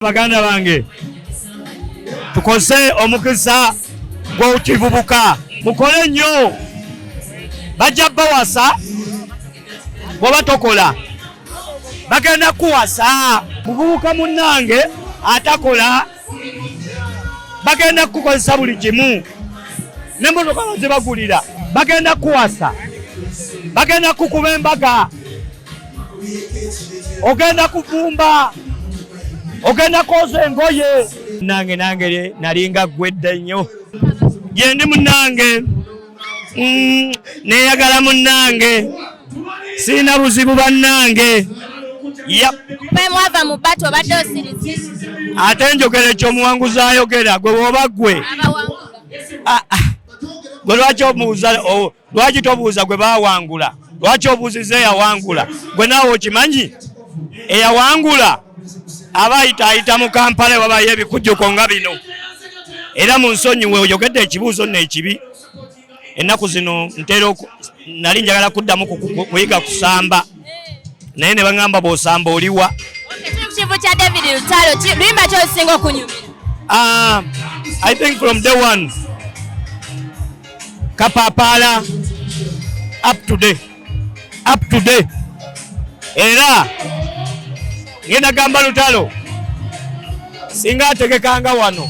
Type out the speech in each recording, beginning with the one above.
Baganda bange tukose omukisa gw'okivubuka mukole nnyo bajja bawasa bw'oba tokola bagenda kuwasa muvubuka munnange atakola bagenda kukozesa buli kimu n'emmotoka zebagulira bagenda kuwasa bagenda kukuba embaga ogenda kuvumba ogenda koza engoye nange nalinga gwedda nnyo gyendi munnange neyagala munnange sina buzibu bannange mwava mu bato obadde osiriza ate njogera ekyomuwanguzi ayogera gwe bwoba gwe gwe lwaki tobuuza gwe bawangula lwaki obuuziza eyawangula gwe naawe okimanyi eyawangula aba ayita mu Kampala wabayo ebikujjuko nga bino era mu nsonyiwe oyogedde ekibuuzo n'ekibi ennaku zino nali njagala kuddamu kuyiga kusamba naye ne baŋŋamba bw'osamba oliwa ekivu kya David Lutalo luyimba ky'osinga okunyumira I think from day one Kapapala up to day era ngenda gamba Lutalo singa ategekanga wano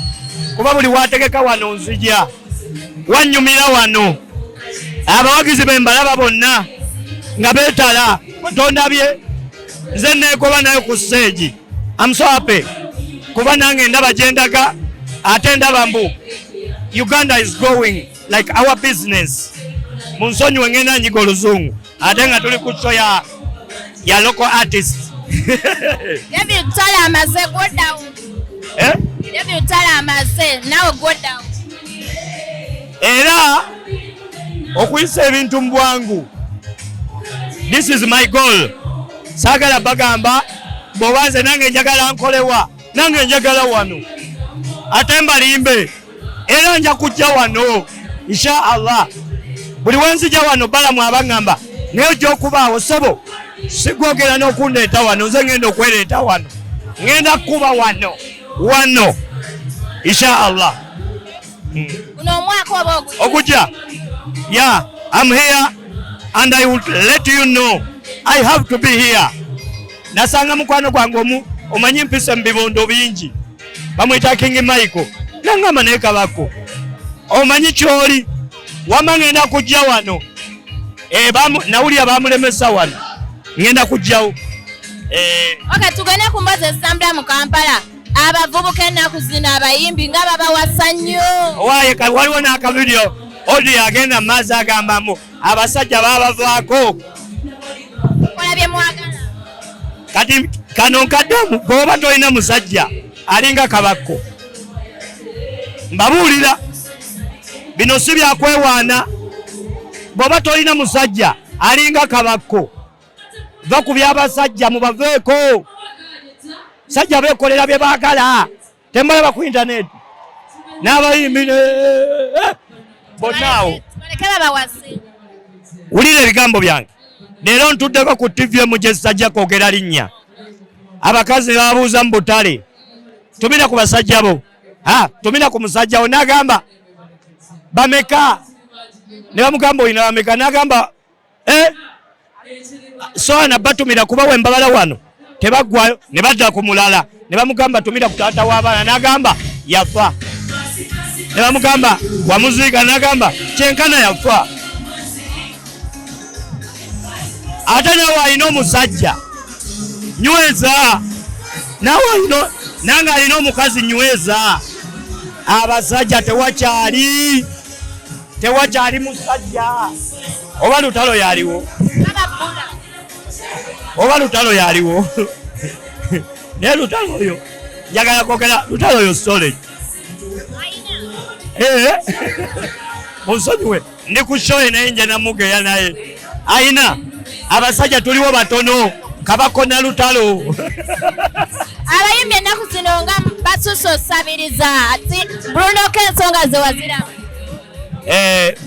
kuba buli wategeka wano nzija wanyumira wano abawagizi bembalaba bonna nga beetala tondabye nze neekoba nayo ku stage I'm so happy kuba nange ndaba gyendaga ate ndaba mbu Uganda is growing like our business mu nsonyiwe ngenda nyiga oluzungu ate nga tuli ku show ya local artists David Lutalo amaze go down David Lutalo amaze nawe go down era okuyisa ebintu mu bwangu this is my goal saagala bagamba bw'obanze nange njagala nkolewa nange njagala wano ate mbalimbe era nja kujja wano insha Allah buli wenzija wano balamu abaŋŋamba naye gy'okubaawo sebo sigwogera n'okundeeta wano nze ngenda okwereeta wano ngenda kuba wano insha Allah uno omwaka oba okujja yeah I'm here and I will let you know I have to be here nasanga mukwano gwange omanyi mpisa mu bibondo bingi bamwita King Michael nangamba naye Kabako omanyi kyoli wama ngenda kujja wano nawulira bamulemesa wano ngenda kujjawo tugende ku mbazi ezitambula mu Kampala abavubuka ennaku zino abayimbi nga babawasa nnyo waaye waliwo n'akavidiyo odi agenda mu maazi agambamu abasajja babavaako kola bye mwagala kati kano nkaddamu bw'oba tolina musajja alinga Kabako mbabuulira bino si byakwewaana bw'oba tolina musajja alinga Kabako va ku by'abasajja mubaveeko sajja beekolera bye baagala tembalaba ku internet n'abayimbi bonnaawo wulira ebigambo byange leero ntuddeko ku TV gye sajja kwogera linnya abakazi babuuza mu butale tumira ku basajja bo tumira ku musajja wo n'agamba bameka ne bamugamba olina bameka n'agamba soana batumira kuba wembabala wano tebaggwayo ne badda ku mulala ne bamugamba tumira ku taata w'abaana n'agamba yafa ne bamugamba wamuziika n'agamba kyenkana yafa ate nawe alina omusajja nyweza nange alina omukazi nyweza abasajja tewakyali musajja oba Lutalo yaliwo naye Lutalo oyo njagala kwogera Lutalo oyo storage munsonyiwe ndi ku show naye nje namugeya naye ayina abasajja tuliwo batono Kabako na Lutalo abayimbi ennaku zino nga basusa osabiriza ati Bruno ko ensonga ze waziramu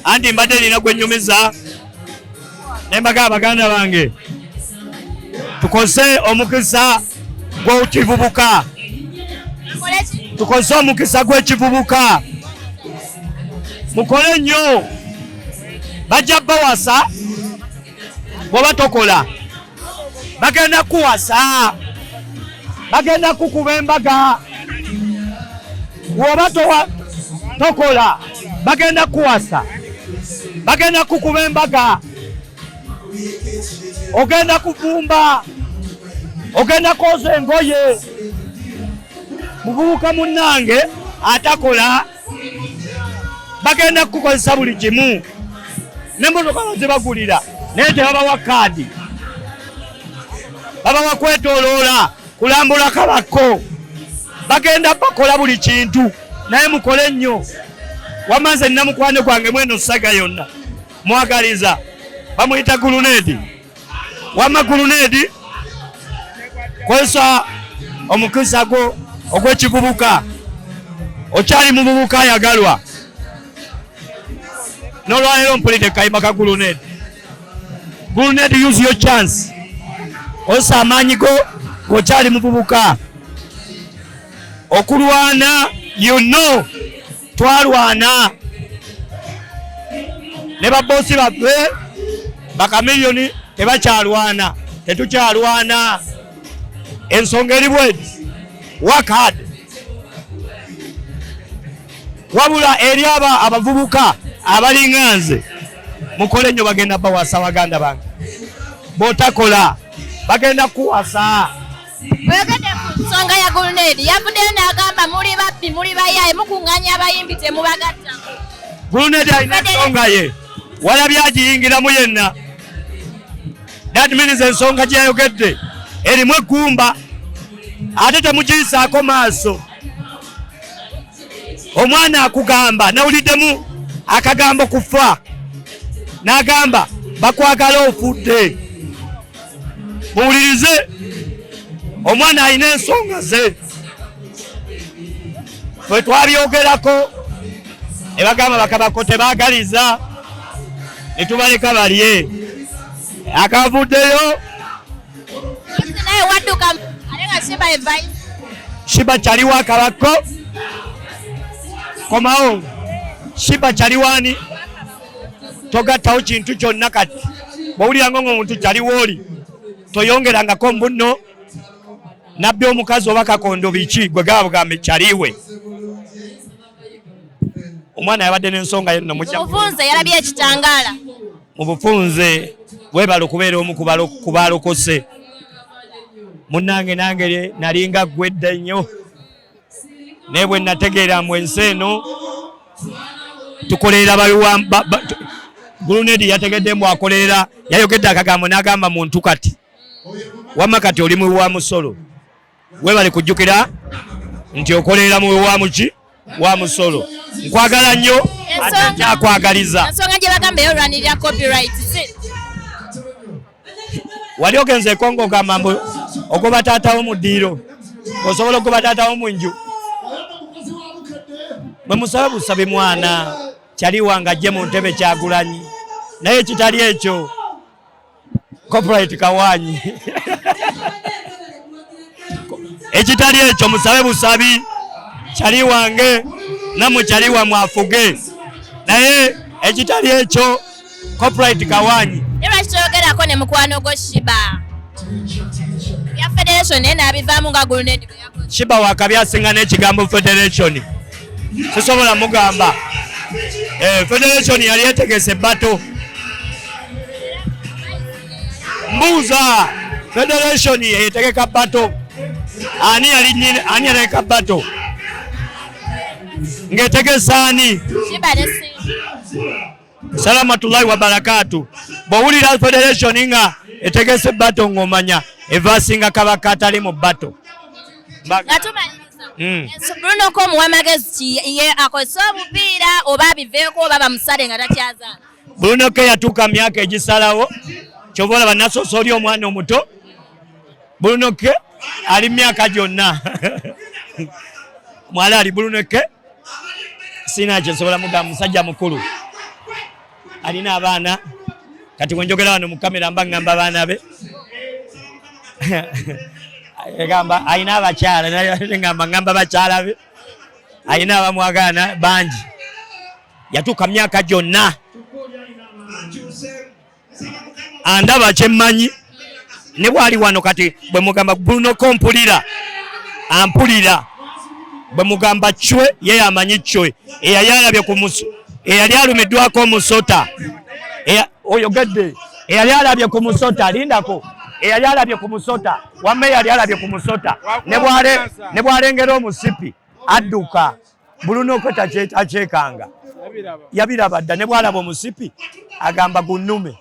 anti mbadde nina gwennyumiza ne mbagamba baganda bange tukose omukisa gw'okivubuka tukoze omukisa gw'ekivubuka mukole nnyo bajja bawasa bw'oba tokola bagenda kuwasa bagenda kukuba embaga bw'oba tokola bagenda kuwasa bagenda kukuba embaga ogenda kuvumba ogenda kwoza engoye muvubuka munnange atakola bagenda kukozesa buli kimu n'emmotoka bazibagulira naye tebabawa kaadi babawa kwetooloola kulambula Kabako bagenda bakola buli kintu naye mukole nnyo wamanze nina mukwano gwange mweno saga yonna mwagaliza bamuyita gulunedi wama gulunedi kozesa omukisa gwo ogw'ekivubuka okyali muvubuka ayagalwa n'olwaleero mpulidde kayima ka gulunedi use your chance kozesa amaanyi go ng'okyali muvubuka okulwana twalwana ne baboosi baffe bakamiliyoni tebakyalwana tetukyalwana ensonga eri bweti work hard wabula eri abavubuka abalinga nze mukole nnyo bagenda bawasa baganda bange b'otakola bagenda kuwasa. Bwegende ku nsonga ya Gulunedi yavuddeyo n'agamba muli babbi muli bayaye mukuŋŋaanya abayimbi temubagatta. Gulunedi alina ensonga ye walabye agiyingiramu yenna. That means ensonga gye yayogedde erimu eggumba ate temugiyisaako maaso. Omwana akugamba nawuliddemu akagambo kufa n'agamba bakwagala ofudde. Muwulirize omwana alina ensonga ze ffe twabyogerako ne bagamba bakabako tebaagaliza ne tubaleka balye akavuddeyo naye wadduka ate nga Shiba evayo Shiba kyaliwo akabako komawo Shiba kyaliwani togattawo kintu kyonna kati bw'owuliranga ng'omuntu kyaliwo oli toyongerangako mbunno nabbi omukazi oba kakondo biki gwe gaba bugambe kyaliwe. Omwana yabadde n'ensonga yonna mubufunze yalabye ekitangaala mu bufunze webala okubeera omu ku baalokose. Munnange nange nalinga gwedda nnyo naye bwe nategeera mu ensi eno tukolerera Gulunedi yategedde mbu akolerera yayogedde akagambo n'agamba muntu kati wamma kati oli muwi wa musolo webale kujjukira nti okolerera muwi wa muki wa musolo. Nkwagala nnyo ate nkyakwagaliza. Ensonga gye bagamba eyolwanirira copyright wali ogenze ekongo ogamba mbu ogoba taatawo mu ddiiro osobola okugoba taatawo mu nju. Bwe musaba busabe mwana kyaliwanga ajje mu ntebe Kyagulanyi naye ekitali ekyo copyright kawanyi ekitali ekyo musabe busabi kyaliwange namwe kyaliwa mwafuge naye ekitali ekyo copyright kawanyi. Lwaki toyogerako ne mukwano gwo Shiba ya federation naye n'abivaamu nga Gulunedi bwe yakoze. Shiba wakabi asinga n'ekigambo federation sisobola mugamba. Federation yali etegese bato mbuuza federation etegeka bato ani yategeka bato ng'etegesa ani? Shiba ne Salamatullahi wa barakatu. Bw'owulira federation nga etegese bato ng'omanya evaasinga Kabaka atali mu bato. Bruno ko muwamagezi ye akozesa obupiira oba abiveeko oba bamusale nga takyazaala. Bruno ke yatuuka myaka egisalawo kyova olaba nasoose oli omwana omuto. Bruno ke ali myaka gyonna mwala ali Bruno ke sina kyensobola mugamba musajja mukulu alina abaana kati bwe njogera wano mu kamera mba ngamba abaana be egamba alina abakyala ngamba bakyala be ayina abamwagana bangi yatuuka myaka gyonna andaba kyemmanyi ne bwali wano kati bwe mugamba Bruno ko mpulira ampulira bwe mugamba chwe ye amanyi chwe eyali alabye ku muso eyali alumiddwako omusota oyogedde eyali alabye ku musota lindako eyali alabye ku musota wamme yali alabye ku musota ne bwalengera omusipi adduka Bruno ko takyekanga yabiraba dda ne bwalaba omusipi agamba gunnume